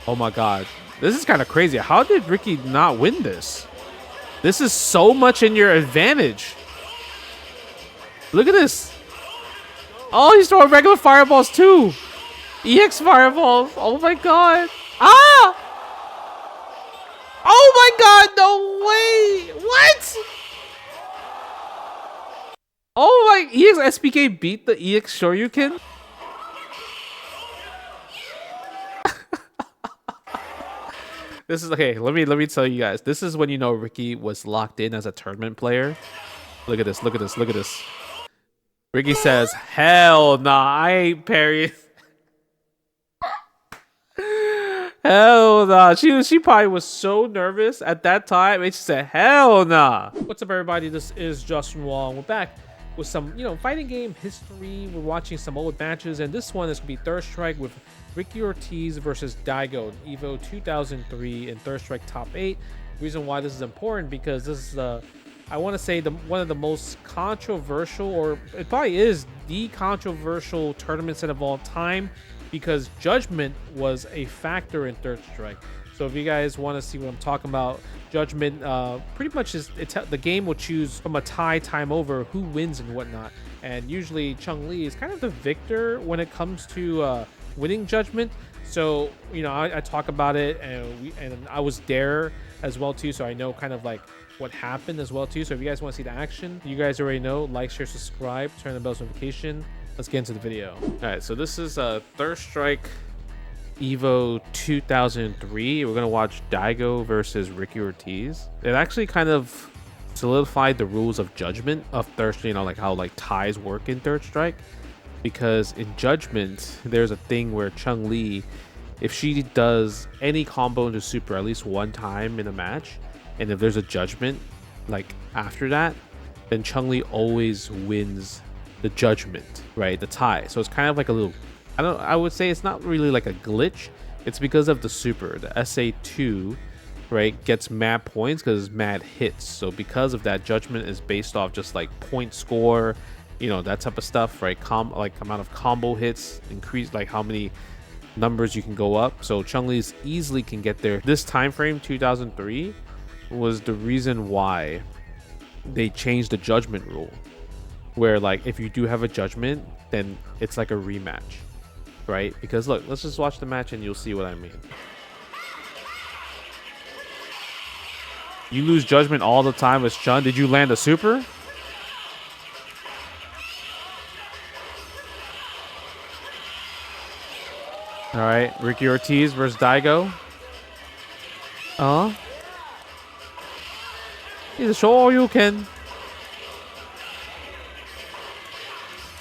Oh my god. This is kind of crazy. How did Ricky not win this? This is so much in your advantage. Look at this. Oh, he's throwing regular fireballs too. EX fireballs. Oh my god. Ah! Oh my god, no way. What? Oh my, EX SPK beat the EX Shoryuken? This is okay. Let me tell you guys. This is when you know Ricky was locked in as a tournament player. Look at this. Look at this. Look at this. Ricky says, "Hell nah, I ain't parrying." Hell nah. She probably was so nervous at that time. And she said, "Hell nah." What's up, everybody? This is JWong. We're back with some, fighting game history. We're watching some old matches, and this one is gonna be Third Strike with Ricky Ortiz versus Daigo, Evo 2003 in Third Strike Top 8. Reason why this is important, because this is I want to say one of the most controversial, or it probably is the controversial tournament set of all time, because Judgment was a factor in Third Strike. So if you guys want to see what I'm talking about, Judgment pretty much is the game will choose from a time over who wins and whatnot, and usually Chun-Li is kind of the victor when it comes to winning Judgment. So I talk about it, and I was there as well too, so I know kind of like what happened as well too. So if you guys want to see the action, you guys already know, like, share, subscribe, turn the bell's notification. Let's get into the video. All right, so this is Third Strike Evo 2003. We're gonna watch Daigo versus Ricky Ortiz. It actually kind of solidified the rules of Judgment of Third Strike, like how like ties work in Third Strike, because in Judgment there's a thing where Chun-Li, if she does any combo into super at least one time in a match, and if there's a Judgment like after that, then Chun-Li always wins the Judgment, right? The tie. So it's kind of like a little, I would say it's not really like a glitch. It's because of the super, the SA2, right, gets mad points because it's mad hits. So because of that, Judgment is based off just like point score, that type of stuff, right? Like amount of combo hits, increase like how many numbers you can go up. So Chun-Li's easily can get there. This time frame, 2003, was the reason why they changed the Judgment rule, where like if you do have a Judgment, then it's like a rematch, right? Because look, let's just watch the match and you'll see what I mean. You lose Judgment all the time as Chun. Did you land a super? All right, Ricky Ortiz versus Daigo. He's a show all you can.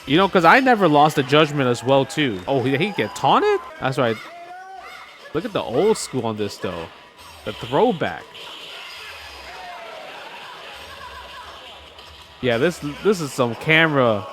Because I never lost a Judgment as well too. Oh, he get taunted? That's right. Look at the old school on this though. The throwback. Yeah, this is some camera.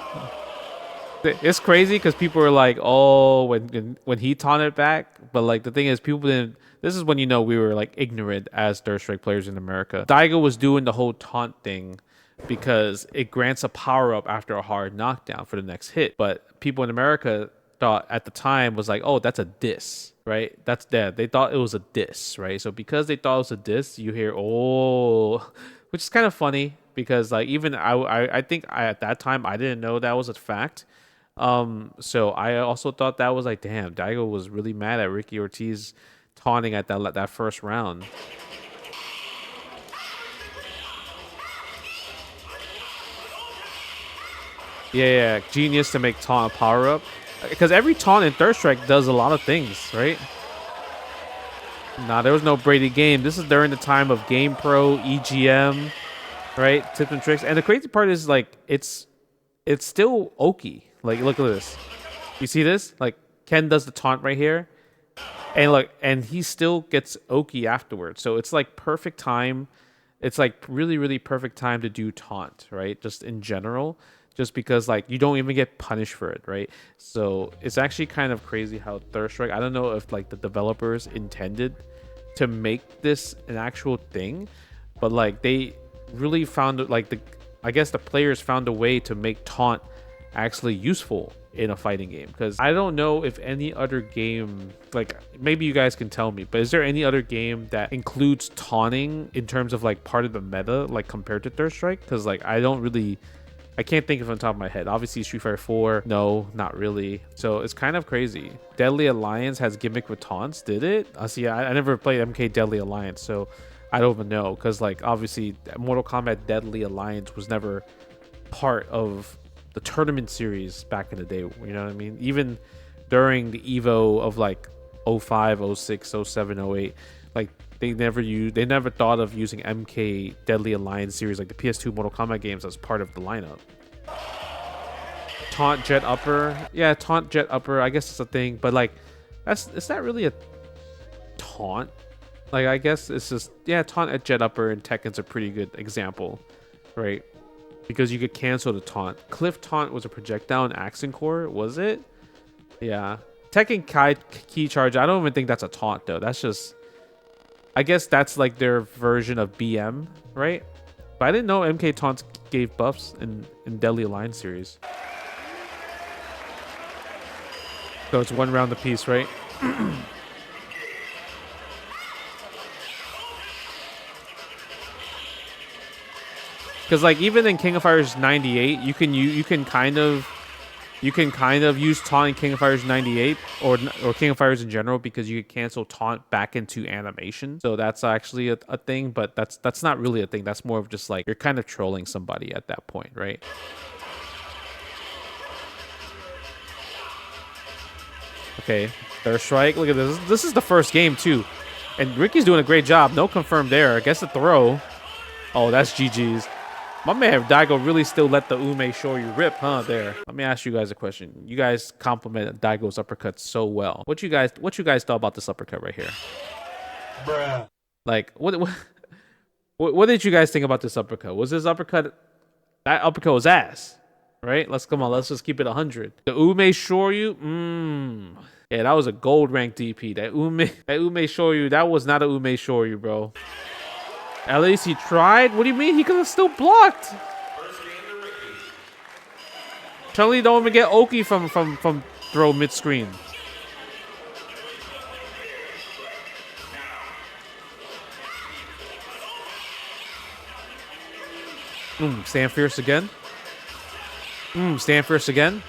It's crazy because people are like, oh, when he taunted back, but like the thing is, people didn't. This is when we were like ignorant as Third Strike players in America. Daigo was doing the whole taunt thing because it grants a power up after a hard knockdown for the next hit. But people in America thought at the time was like, oh, that's a diss, right? That's dead. They thought it was a diss, right? So because they thought it was a diss, you hear oh, which is kind of funny because like even I think at that time I didn't know that was a fact. So I also thought that was like, damn, Daigo was really mad at Ricky Ortiz taunting at that first round. Yeah, genius to make taunt a power up, because every taunt in Third Strike does a lot of things, right? Nah, there was no Brady game. This is during the time of Game Pro, EGM, right? Tips and tricks. And the crazy part is like it's still Oki. Like, look at this. You see this? Like, Ken does the taunt right here. And look, and he still gets Oki afterwards. So it's like perfect time. It's like really, really perfect time to do taunt, right? Just in general. Just because like you don't even get punished for it, right? So it's actually kind of crazy how Third Strike, I don't know if like the developers intended to make this an actual thing, but like they really found like I guess the players found a way to make taunt actually useful in a fighting game, because I don't know if any other game, like maybe you guys can tell me, but is there any other game that includes taunting in terms of like part of the meta, like compared to Third Strike? Because like I can't think of it on top of my head. Obviously, Street Fighter 4, no, not really. So it's kind of crazy. Deadly Alliance has gimmick with taunts, did it? See, I never played MK Deadly Alliance, so I don't even know. Because like obviously, Mortal Kombat Deadly Alliance was never part of the tournament series back in the day. You know what I mean? Even during the Evo of like 05, 06, 07, 08, like they never thought of using MK Deadly Alliance series, like the PS2 Mortal Kombat games, as part of the lineup. Taunt jet upper, yeah, taunt jet upper, I guess it's a thing, but like is that really a taunt? Like I guess it's just, yeah, taunt at jet upper and Tekken's a pretty good example, right? Because you could cancel the taunt. Cliff taunt was a projectile in Accent Core, was it? Yeah. Tekken Kai key charge, I don't even think that's a taunt though. That's just, I guess that's like their version of BM, right? But I didn't know MK taunts gave buffs in Deadly Alliance series. So it's one round apiece, right? Because like even in King of Fighters 98, you can kind of use taunt in King of Fighters 98 or King of Fighters in general, because you can cancel taunt back into animation. So that's actually a thing, but that's not really a thing. That's more of just like you're kind of trolling somebody at that point, right? Okay, Third Strike. Look at this. This is the first game too, and Ricky's doing a great job. No confirmed there. I guess the throw. Oh, that's GG's. My man Daigo really still let the Ume Shoryu rip, huh? There. Let me ask you guys a question. You guys complimented Daigo's uppercut so well. What you guys thought about this uppercut right here? Bruh. Like what did you guys think about this uppercut? Was this uppercut, that uppercut was ass, right? Let's just keep it 100. The Ume Shoryu, yeah, that was a gold rank DP. That Ume Shoryu, that was not a Ume Shoryu, bro. At least he tried. What do you mean? He could have still blocked. Chun-Li don't even get Oki from throw mid-screen. Stand fierce again. Stand fierce again.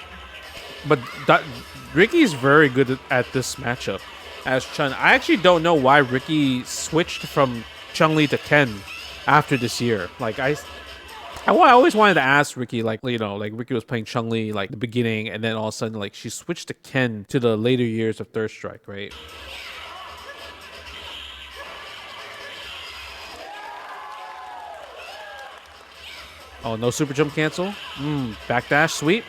But Ricky's very good at this matchup as Chun. I actually don't know why Ricky switched from Chun-Li to Ken after this year. Like I always wanted to ask Ricky, like, you know, like Ricky was playing Chun-Li like the beginning, and then all of a sudden like she switched to Ken to the later years of Third Strike, right? Oh, no super jump cancel. Backdash sweep.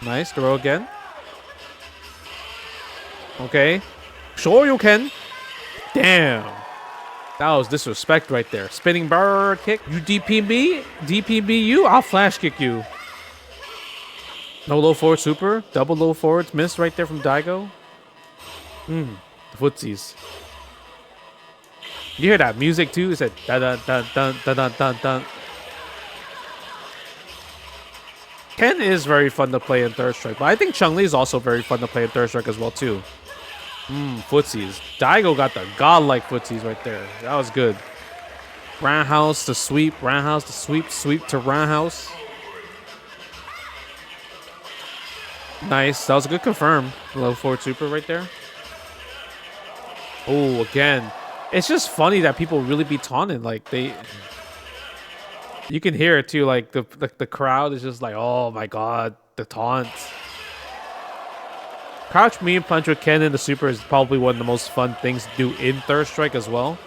Nice, throw again. Okay. Sure you can. Damn. That was disrespect right there. Spinning bird kick. You DPB you, I'll flash kick you. No low forward super. Double low forwards missed right there from Daigo. The footsies. You hear that music too? It said dun dun dun dun dun dun dun dun. Ken is very fun to play in Third Strike, but I think Chun-Li is also very fun to play in Third Strike as well too. Footsies. Daigo got the godlike footsies right there. That was good. Roundhouse to sweep. Roundhouse to sweep. Sweep to roundhouse. Nice. That was a good confirm. Low forward super right there. Oh, again. It's just funny that people really be taunting. Like you can hear it too. Like the crowd is just like, oh my god, the taunts. Crouch me and punch with Ken in the super is probably one of the most fun things to do in Third Strike as well.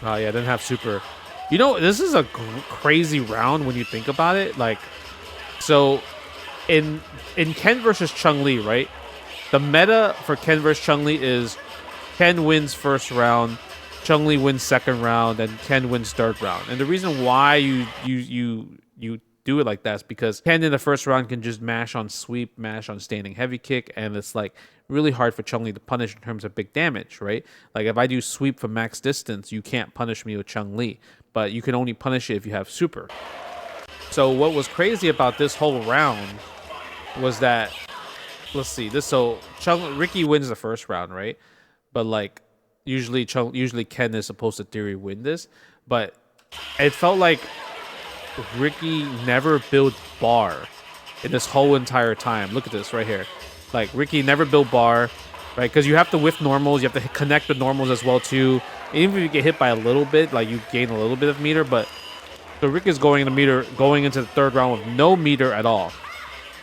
Oh yeah, didn't have super. You know, this is a crazy round when you think about it. Like, so in Ken versus Chun-Li, right? The meta for Ken versus Chun-Li is Ken wins first round, Chun-Li wins second round, and Ken wins third round. And the reason why you do it like that is because Ken in the first round can just mash on sweep, mash on standing heavy kick, and it's like really hard for Chun-Li to punish in terms of big damage, right? Like if I do sweep from max distance, you can't punish me with Chun-Li, but you can only punish it if you have super. So what was crazy about this whole round was that, let's see, this so Ricky wins the first round, right? But like usually Ken is supposed to theory win this, but it felt like Ricky never built bar in this whole entire time. Look at this right here. Like Ricky never built bar, right? Because you have to whiff normals, you have to connect with normals as well too. Even if you get hit by a little bit, like you gain a little bit of meter, but so Ricky's going into the third round with no meter at all.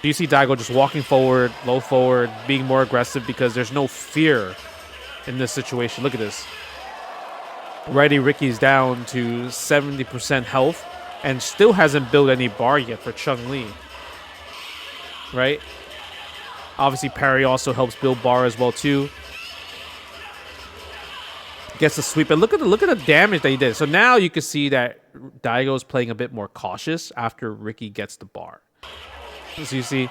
You see Daigo just walking forward, low forward, being more aggressive because there's no fear in this situation. Look at this. Already Ricky's down to 70% health and still hasn't built any bar yet for Chun-Li. Right? Obviously parry also helps build bar as well too. Gets the sweep, and look at the damage that he did. So now you can see that Daigo's playing a bit more cautious after Ricky gets the bar. So you see,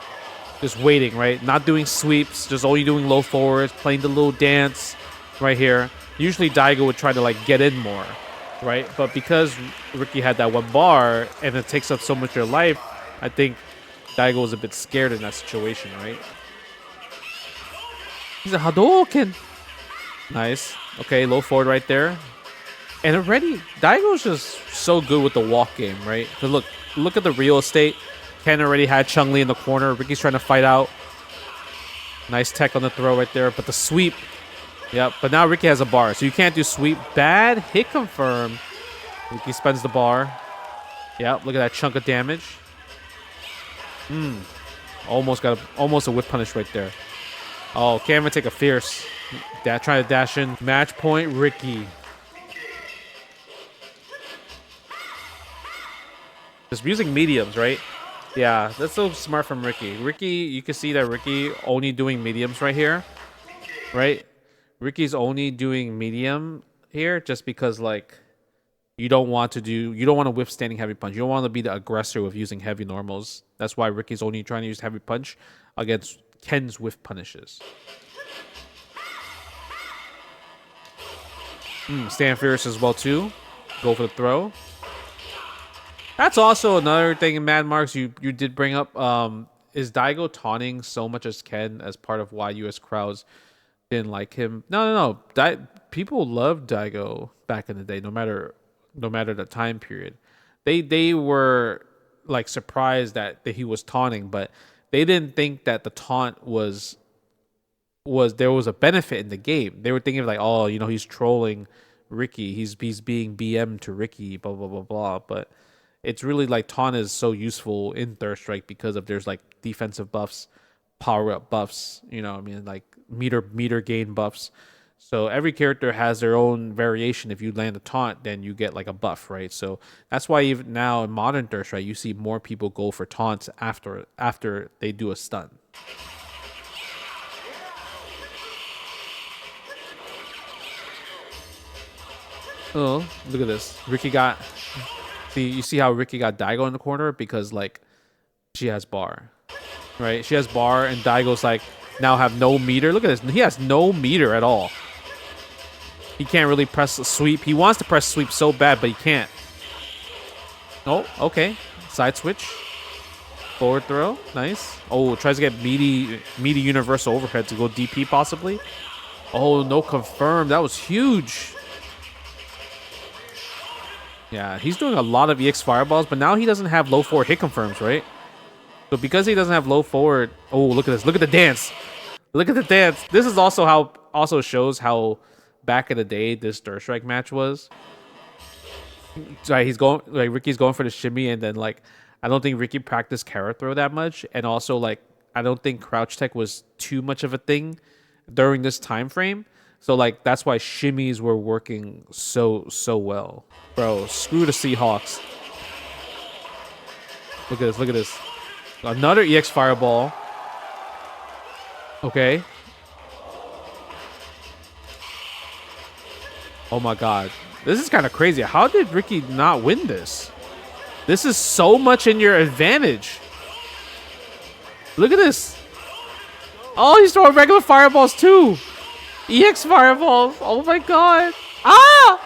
just waiting, right? Not doing sweeps, just only doing low forwards, playing the little dance right here. Usually Daigo would try to like get in more, right? But because Ricky had that one bar and it takes up so much of your life, I think Daigo was a bit scared in that situation, right? He's a Hadouken. Nice. Okay, low forward right there. And already, Daigo's just so good with the walk game, right? Because look at the real estate. Ken already had Chun-Li in the corner. Ricky's trying to fight out. Nice tech on the throw right there. But the sweep. Yep, but now Ricky has a bar. So you can't do sweep. Bad hit confirm. Ricky spends the bar. Yep, look at that chunk of damage. Almost a whip punish right there. Oh, can't even take a fierce. Trying to dash in. Match point, Ricky. Just using mediums, right? Yeah, that's so smart from Ricky. Ricky, you can see that Ricky only doing mediums right here, right? Ricky's only doing medium here just because, like, you don't want to whip standing heavy punch. You don't want to be the aggressor with using heavy normals. That's why Ricky's only trying to use heavy punch against Ken's whiff punishes. Stand fierce as well too. Go for the throw. That's also another thing in Mad Marks you did bring up. Is Daigo taunting so much as Ken as part of why US crowds didn't like him? No. People loved Daigo back in the day, no matter the time period. They were like surprised that he was taunting, but they didn't think that the taunt was there was a benefit in the game. They were thinking like, oh, he's trolling Ricky. He's being BM to Ricky, blah blah blah blah. But it's really like taunt is so useful in Third Strike because of there's like defensive buffs, power up buffs. Like meter gain buffs. So every character has their own variation. If you land a taunt, then you get like a buff, right? So that's why even now in modern Third Strike, you see more people go for taunts after they do a stun. Oh, look at this. You see how Ricky got Daigo in the corner? Because, like, she has bar. Right? She has bar, and Daigo's, like, now have no meter. Look at this. He has no meter at all. He can't really press a sweep. He wants to press sweep so bad, but he can't. Oh, okay. Side switch. Forward throw. Nice. Oh, tries to get meaty universal overhead to go DP, possibly. Oh, no confirm. That was huge. Yeah, he's doing a lot of EX fireballs, but now he doesn't have low forward hit confirms, right? So because he doesn't have low forward, oh, look at this. Look at the dance. Look at the dance. This is also shows how back in the day this Third Strike match was. Right, Ricky's going for the shimmy, and then like I don't think Ricky practiced carrot throw that much, and also like I don't think crouch tech was too much of a thing during this time frame. So, like, that's why shimmies were working so well. Bro, screw the Seahawks. Look at this. Look at this. Another EX Fireball. Okay. Oh, my God. This is kind of crazy. How did Ricky not win this? This is so much in your advantage. Look at this. Oh, he's throwing regular Fireballs, too. EX Fireballs. Oh my god. Ah!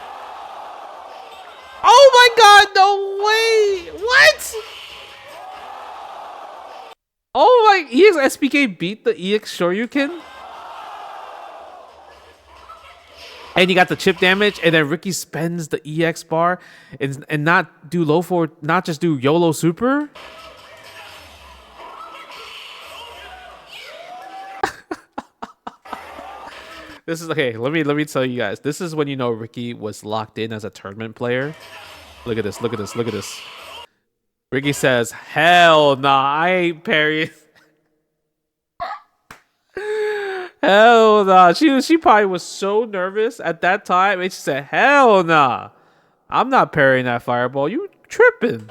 Oh my god, no way! What? Oh, like EX SPK beat the EX Shoryuken? And you got the chip damage, and then Ricky spends the EX bar and not do low forward, not just do YOLO super. This is okay. Let me tell you guys. This is when you know Ricky was locked in as a tournament player. Look at this. Look at this. Look at this. Ricky says, "Hell nah, I ain't parrying." Hell nah. She probably was so nervous at that time. And she said, "Hell nah, I'm not parrying that fireball. You tripping?"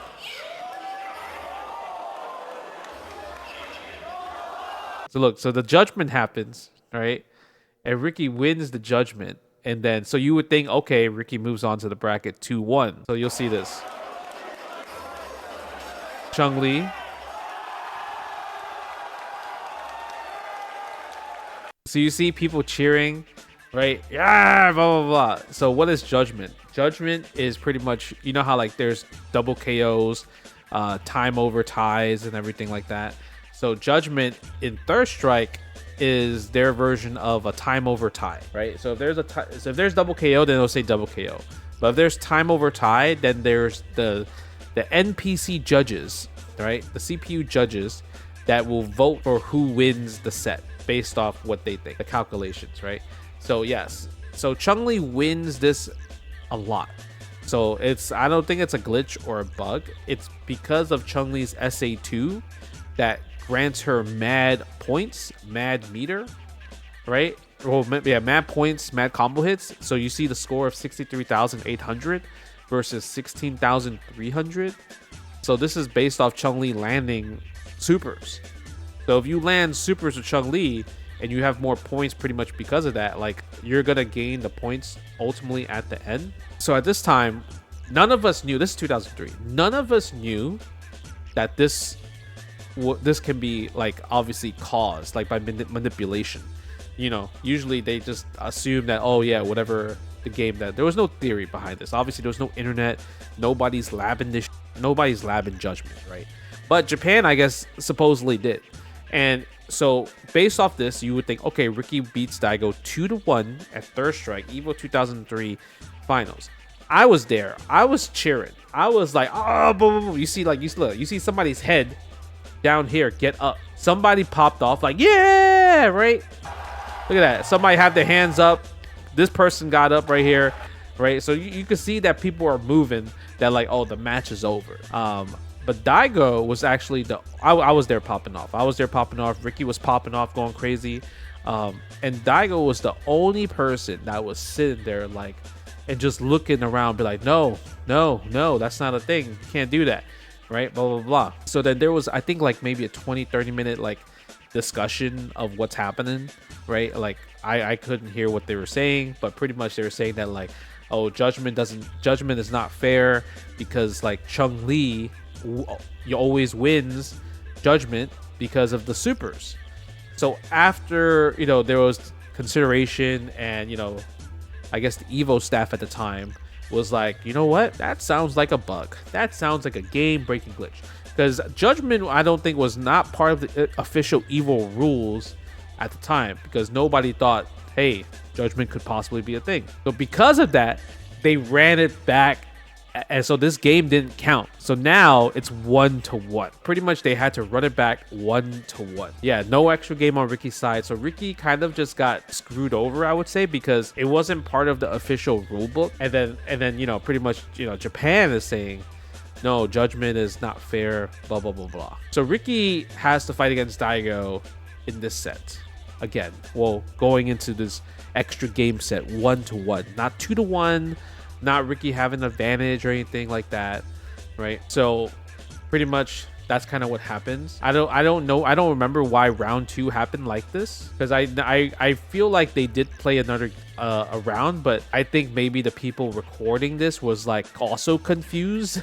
So look. So the judgment happens, right? And Ricky wins the judgment. And then, so you would think, okay, Ricky moves on to the bracket 2-1. So you'll see this. Chun-Li. So you see people cheering, right? Yeah, blah, blah, blah. So what is judgment? Judgment is pretty much, you know how like there's double KOs, time over ties and everything like that. So judgment in Third Strike is their version of a time over tie, right? So if there's double KO, then it'll say double KO. But if there's time over tie, then there's the NPC judges, right? The CPU judges that will vote for who wins the set based off what they think, the calculations, right? So yes, so Chun-Li wins this a lot. So I don't think it's a glitch or a bug. It's because of Chun-Li's SA2 that grants her mad points, mad meter, right? Well, yeah, mad points, mad combo hits. So you see the score of 63,800 versus 16,300. So this is based off Chun-Li landing supers. So if you land supers with Chun-Li and you have more points pretty much because of that, like you're gonna gain the points ultimately at the end. So at this time, none of us knew, this is 2003, none of us knew that this can be like obviously caused like by manipulation. You know, usually they just assume that, oh yeah, whatever the game, that there was no theory behind this. Obviously there was no internet, nobody's labbing this, nobody's labbing judgment, right? But Japan, I guess, supposedly did. And so based off this, you would think, okay, Ricky beats Daigo 2-1 at Third Strike Evo 2003 finals. I was there, I was cheering, I was like, oh, boom, boom, boom. You see, like, you see somebody's head down here get up, somebody popped off, like, yeah, right? Look at that, somebody had their hands up, this person got up right here, right? So you can see that people are moving, that like, oh, the match is over. But Daigo was actually I was there popping off. Ricky was popping off, going crazy. And Daigo was the only person that was sitting there like, and just looking around, be like, no, that's not a thing. You can't do that, right? Blah, blah, blah. So then there was, I think, like maybe a 20-30 minute like discussion of what's happening, right? Like I couldn't hear what they were saying, but pretty much they were saying that like, oh, judgment is not fair because like Chun-Li always wins judgment because of the supers. So after, you know, there was consideration, and you know, I guess the Evo staff at the time was like, you know what, that sounds like a bug, that sounds like a game-breaking glitch, because judgment, I don't think, was not part of the official Evo rules at the time, because nobody thought, hey, judgment could possibly be a thing. So because of that, they ran it back, and so this game didn't count. So now it's 1-1. Pretty much they had to run it back 1-1. Yeah, no extra game on Ricky's side. So Ricky kind of just got screwed over, I would say, because it wasn't part of the official rule book. And then you know, pretty much, you know, Japan is saying, no, judgment is not fair, blah, blah, blah, blah. So Ricky has to fight against Daigo in this set. Again, well, going into this extra game set 1-1, not 2-1, not Ricky having an advantage or anything like that, right? So pretty much that's kind of what happens. I don't know, I don't remember why round 2 happened like this, because I feel like they did play another a round, but I think maybe the people recording this was like also confused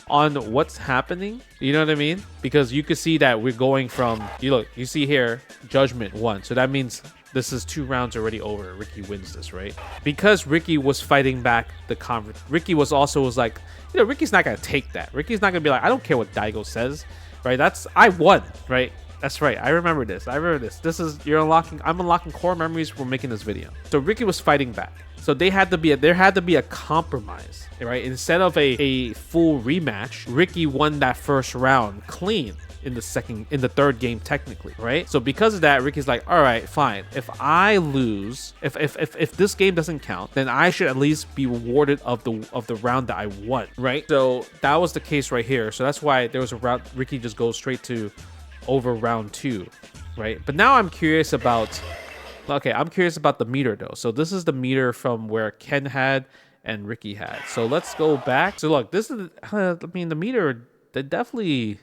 on what's happening, you know what I mean? Because you could see that we're going from, you see here, judgment 1, so that means this is 2 rounds already over. Ricky wins this, right? Because Ricky was fighting back the conference. Ricky was like, you know, Ricky's not gonna take that. Ricky's not gonna be like, I don't care what Daigo says, right? I won, right? That's right. I remember this. I remember this. This is I'm unlocking core memories from making this video. So Ricky was fighting back. So there had to be a compromise, right? Instead of a full rematch, Ricky won that first round clean in the third game technically, right? So because of that, Ricky's like, all right, fine. If I lose, if this game doesn't count, then I should at least be rewarded of the round that I won, right? So that was the case right here. So that's why there was a round. Ricky just goes straight to over round 2, right? But now I'm curious about the meter though. So this is the meter from where Ken had and Ricky had. So let's go back. So look, this is the meter, they definitely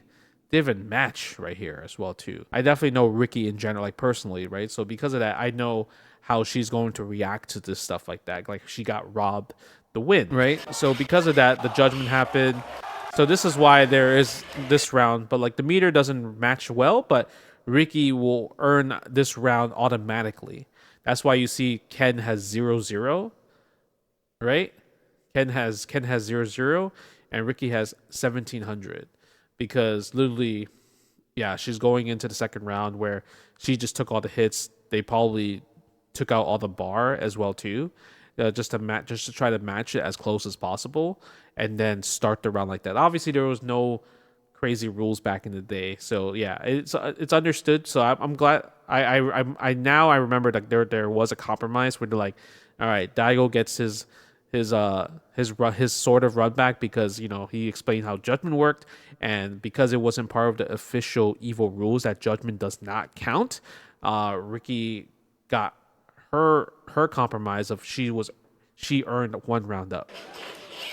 didn't match right here as well too. I definitely know Ricky in general, like personally, right? So because of that, I know how she's going to react to this stuff like that. Like she got robbed the win, right? So because of that, the judgment happened. So this is why there is this round, but like the meter doesn't match well, but Ricky will earn this round automatically. That's why you see Ken has 0-0, right? Ken has 0-0 and Ricky has 1700 because literally, yeah, she's going into the second round where she just took all the hits. They probably took out all the bar as well too. Just to try to match it as close as possible and then start the round like that. Obviously there was no crazy rules back in the day, so yeah, it's understood. So I'm glad I now remember that there was a compromise where they're like, all right, Daigo gets his sort of run back because, you know, he explained how judgment worked, and because it wasn't part of the official evil rules that judgment does not count, Ricky got her compromise of she earned one round up.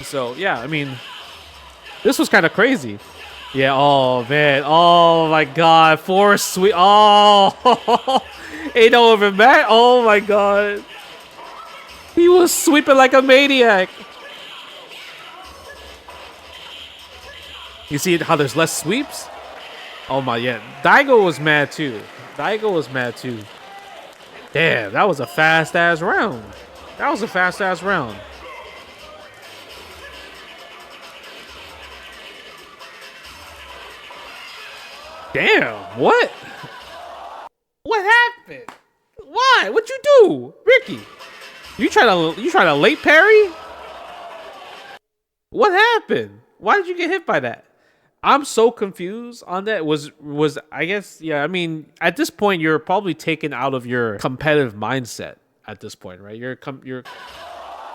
So yeah, I mean, this was kind of crazy. Yeah. Oh man. Oh my God. 4 sweet. Oh, ain't no over Matt. Oh my God. He was sweeping like a maniac. You see how there's less sweeps? Oh my, yeah. Daigo was mad too. Damn, that was a fast ass round. Damn, what? What happened? Why? What'd you do, Ricky? You try to late parry? What happened? Why did you get hit by that? I'm so confused on that. Was I guess, yeah, I mean, at this point you're probably taken out of your competitive mindset at this point, right? You're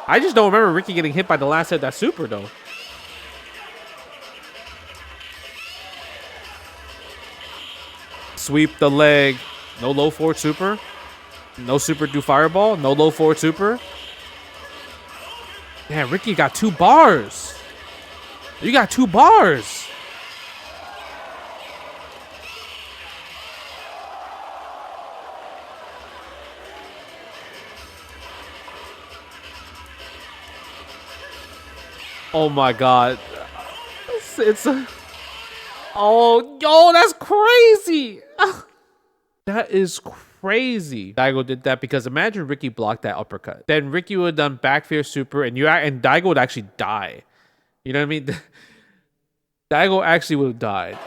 I just don't remember Ricky getting hit by the last hit that super though. Sweep the leg. No low forward super. No super do fireball. No low forward super. Damn, Ricky got 2 bars. You got 2 bars. Oh my God. It's a... Oh, yo, that's crazy. That is crazy. Daigo did that because imagine Ricky blocked that uppercut. Then Ricky would have done back fear super and Daigo would actually die. You know what I mean? Daigo actually would have died.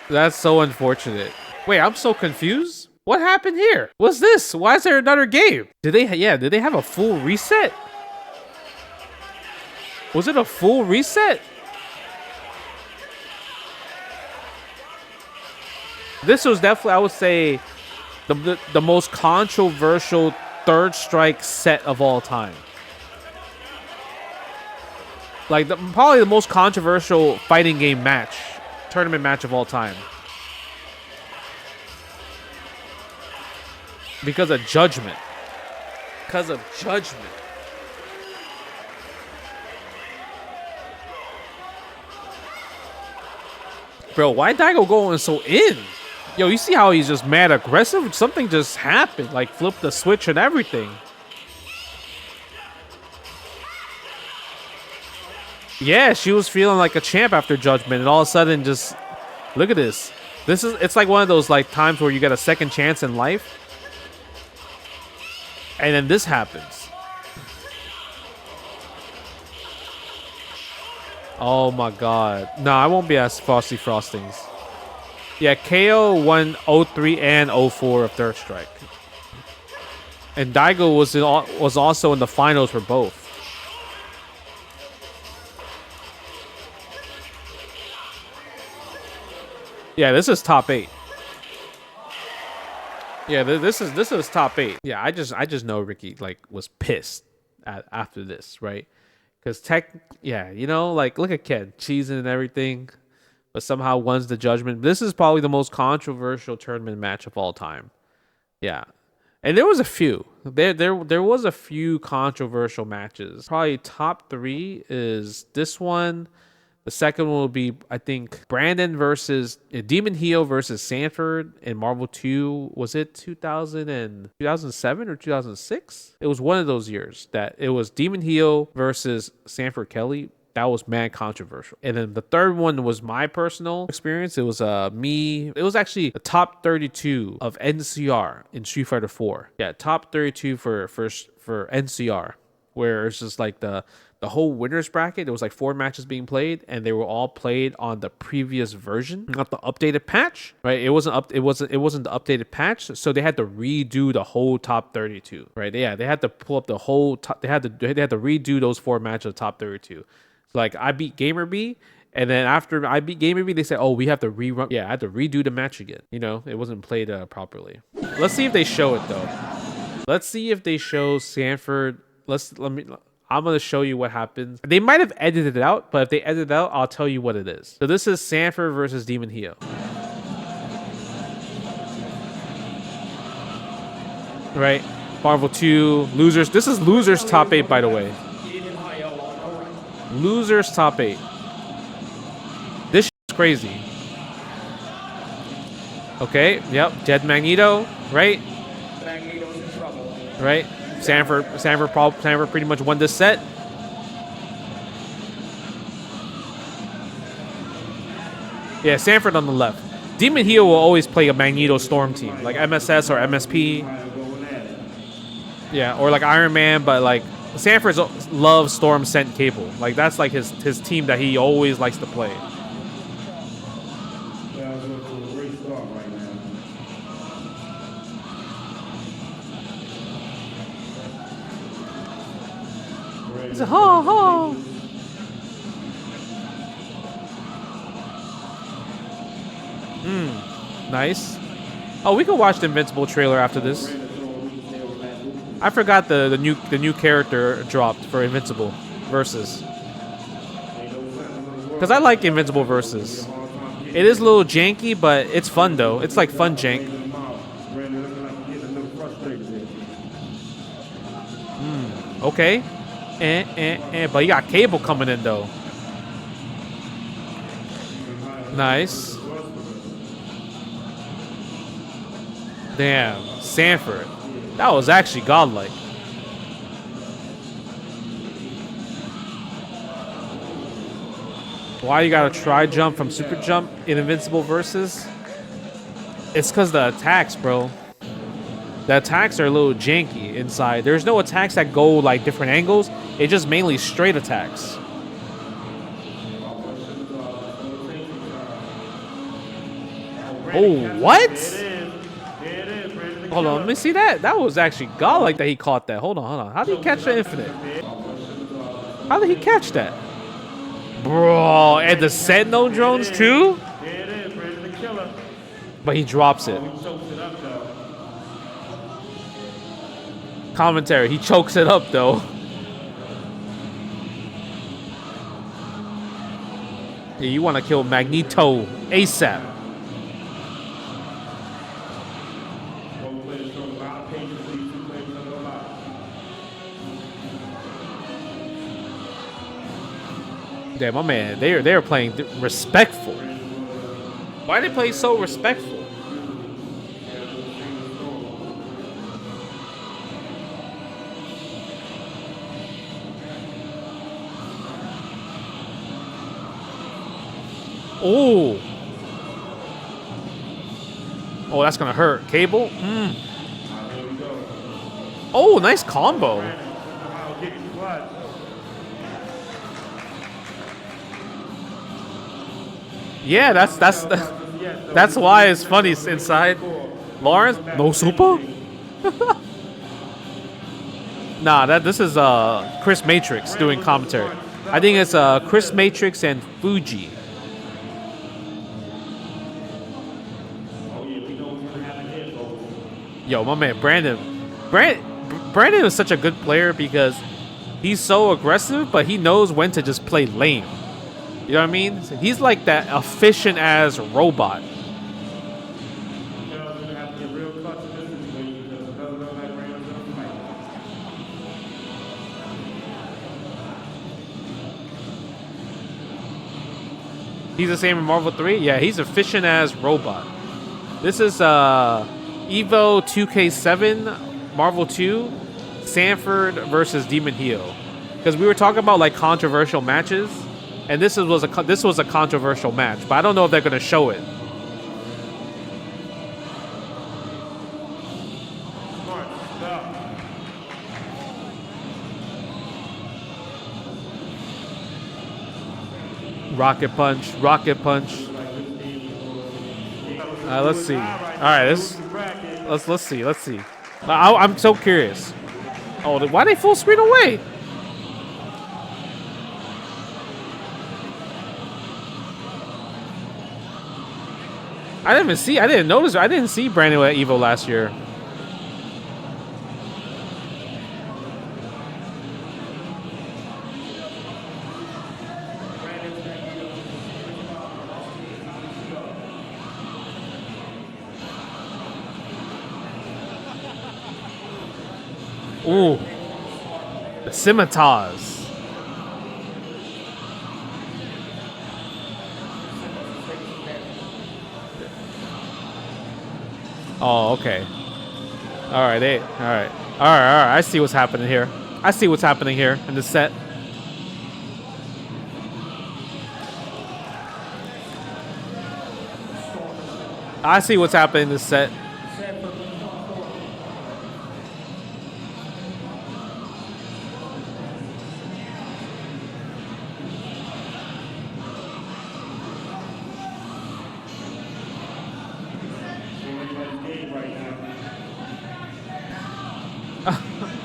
That's so unfortunate. Wait, I'm so confused. What happened here? What's this? Why is there another game? Did they have a full reset? Was it a full reset? This was definitely, I would say, the most controversial third strike set of all time. Like probably the most controversial fighting game match, tournament match of all time. Because of judgment. Bro, why Daigo going so in? Yo, you see how he's just mad aggressive? Something just happened. Like, flipped the switch and everything. Yeah, she was feeling like a champ after judgment. And all of a sudden, just... Look at this. It's like one of those, like, times where you get a second chance in life. And then this happens. Oh my god. No, I won't be as Frosty Frostings. Yeah, KO won 03 and 04 of Third Strike. And Daigo was also in the finals for both. Yeah, this is top 8. Yeah, this is top 8. Yeah, I just know Ricky like was pissed after this, right? Because yeah, you know, like look at Ken cheesing and everything, but somehow wins the judgment. This is probably the most controversial tournament match of all time. Yeah, and there was a few. There was a few controversial matches. Probably top 3 is this one. The second one will be, I think, Brandon versus Demon Heel versus Sanford in Marvel 2. Was it 2007 or 2006? It was one of those years that it was Demon Heel versus Sanford Kelly. That was mad controversial. And then the third one was my personal experience. It was me. It was actually the top 32 of NCR in Street Fighter 4. Yeah, top 32 for NCR, where it's just like the whole winners bracket. There was like 4 matches being played, and they were all played on the previous version, not the updated patch. Right? It wasn't the updated patch, so they had to redo the whole top 32. Right? Yeah, they had to pull up the whole top. They had to redo those 4 matches of top 32. So like I beat Gamer B. And then after I beat Gamer B, they said, "Oh, we have to rerun." Yeah, I had to redo the match again. You know, it wasn't played properly. Let's see if they show it though. Let's see if they show Sanford. I'm going to show you what happens. They might have edited it out, but if they edit it out, I'll tell you what it is. So this is Sanford versus Demon Heel. Right? Marvel 2, Losers. This is Losers top 8, by the way. Losers top 8. This is crazy. Okay, yep. Jed Magneto, right? Magneto's in trouble. Right? Sanford pretty much won this set. Yeah, Sanford on the left. Demon Heel will always play a Magneto Storm team, like MSS or MSP. Yeah, or like Iron Man, but like Sanford loves Storm Sent Cable. Like that's like his team that he always likes to play. He's a ho ho. Nice. Oh, we could watch the Invincible trailer after this. I forgot the new character dropped for Invincible versus. Because I like Invincible versus. It is a little janky, but it's fun though. It's like fun jank. Okay. But you got Cable coming in though. Nice. Damn, Sanford. That was actually godlike. Why you gotta try jump from super jump in Invincible versus? It's because the attacks, bro. The attacks are a little janky inside. There's no attacks that go like different angles. It's just mainly straight attacks. Oh, what? Hold on, let me see that. That was actually godlike that he caught that. Hold on. How did he catch the infinite? How did he catch that? Bro, and the Sentinel drones too? But he drops it. Commentary, he chokes it up though. Yeah, you want to kill Magneto ASAP. Damn, my man, they are playing respectful. Why they play so respectful? Oh. Oh, that's gonna hurt. Cable. Oh, nice combo. Yeah, that's why it's funny inside. Lawrence, no super? Nah, this is Chris Matrix doing commentary. I think it's Chris Matrix and Fuji. Yo, my man Brandon is such a good player because he's so aggressive, but he knows when to just play lame. You know what I mean? He's like that efficient as robot. He's the same in Marvel 3? Yeah, he's efficient as robot. This is Evo 2K7 Marvel 2 Sanford versus Demon Heel. Because we were talking about like controversial matches, and this was a controversial match, but I don't know if they're gonna show it. Rocket punch, rocket punch. Let's see. All right, let's see. I'm so curious. Oh, why they full screen away? I didn't notice. I didn't see Brandon at Evo last year. Ooh, the scimitars. Oh, okay. All right, all right. I see what's happening here. I see what's happening here in the set. I see what's happening in this set.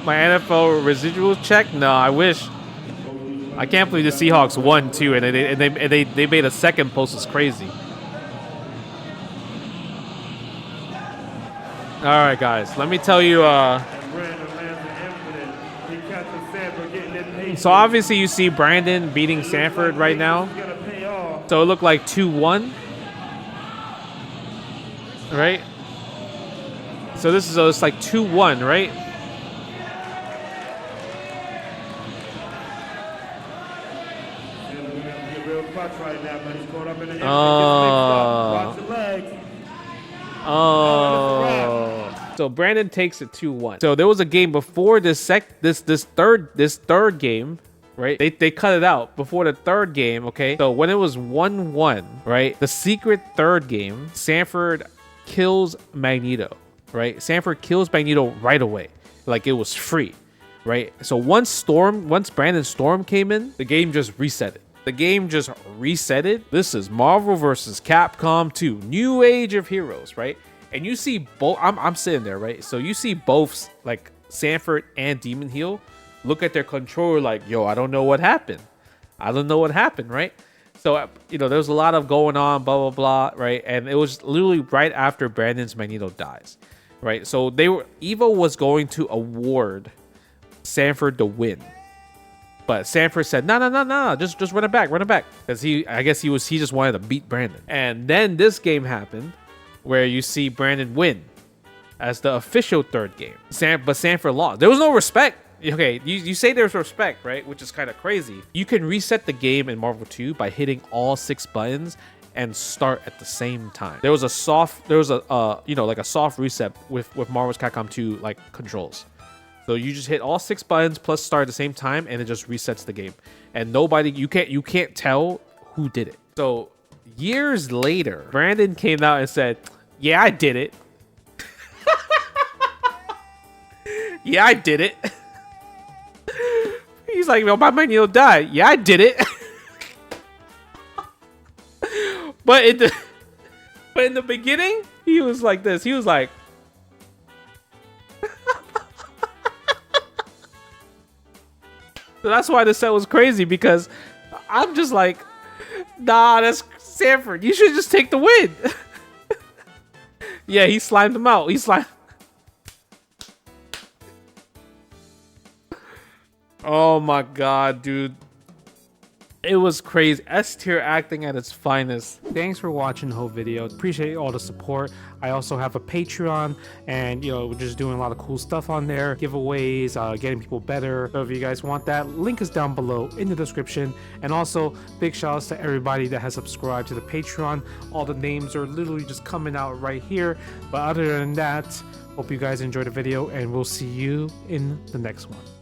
My NFL residual check? No, I wish. I can't believe the Seahawks won too, and they made a second post. It's crazy. All right, guys. Let me tell you. So obviously you see Brandon beating Sanford right now. So it looked like 2-1, right? So this is it's like 2-1, right? Oh. So Brandon takes it 2-1. So there was a game before this third game, right? They cut it out before the third game, okay? So when it was 1-1, right? The secret third game, Sanford kills Magneto, right? Sanford kills Magneto right away. Like it was free, right? So once Brandon's Storm came in, the game just reset it. The game just reset it. This is Marvel versus Capcom 2, New Age of Heroes, right? And you see both. I'm sitting there, right? So you see both, like Sanford and Demon Heel, look at their controller like, yo, I don't know what happened. I don't know what happened, right? So there was a lot of going on, blah blah blah, right? And it was literally right after Brandon's Magneto dies, right? So Evo was going to award Sanford the win. But Sanford said, no, just run it back. Because he just wanted to beat Brandon. And then this game happened where you see Brandon win as the official third game. But Sanford lost. There was no respect. Okay, you say there's respect, right? Which is kind of crazy. You can reset the game in Marvel 2 by hitting all 6 buttons and start at the same time. There was a soft reset with Marvel's Capcom 2 like controls. So you just hit all 6 buttons plus start at the same time, and it just resets the game. And you can't tell who did it. So years later, Brandon came out and said, "Yeah, I did it. Yeah, I did it." He's like, "Well, my Magneto died. Yeah, I did it." But but in the beginning, he was like this. He was like. So that's why the set was crazy, because I'm just like, nah, that's Sanford. You should just take the win. Yeah, he slimed him out. He slimed. Oh my god, dude. It was crazy. S tier acting at its finest. Thanks for watching the whole video. Appreciate all the support. I also have a Patreon, and we're just doing a lot of cool stuff on there. Giveaways, getting people better. So if you guys want that, link is down below in the description. And also, big shout outs to everybody that has subscribed to the Patreon. All the names are literally just coming out right here. But other than that, hope you guys enjoyed the video, and we'll see you in the next one.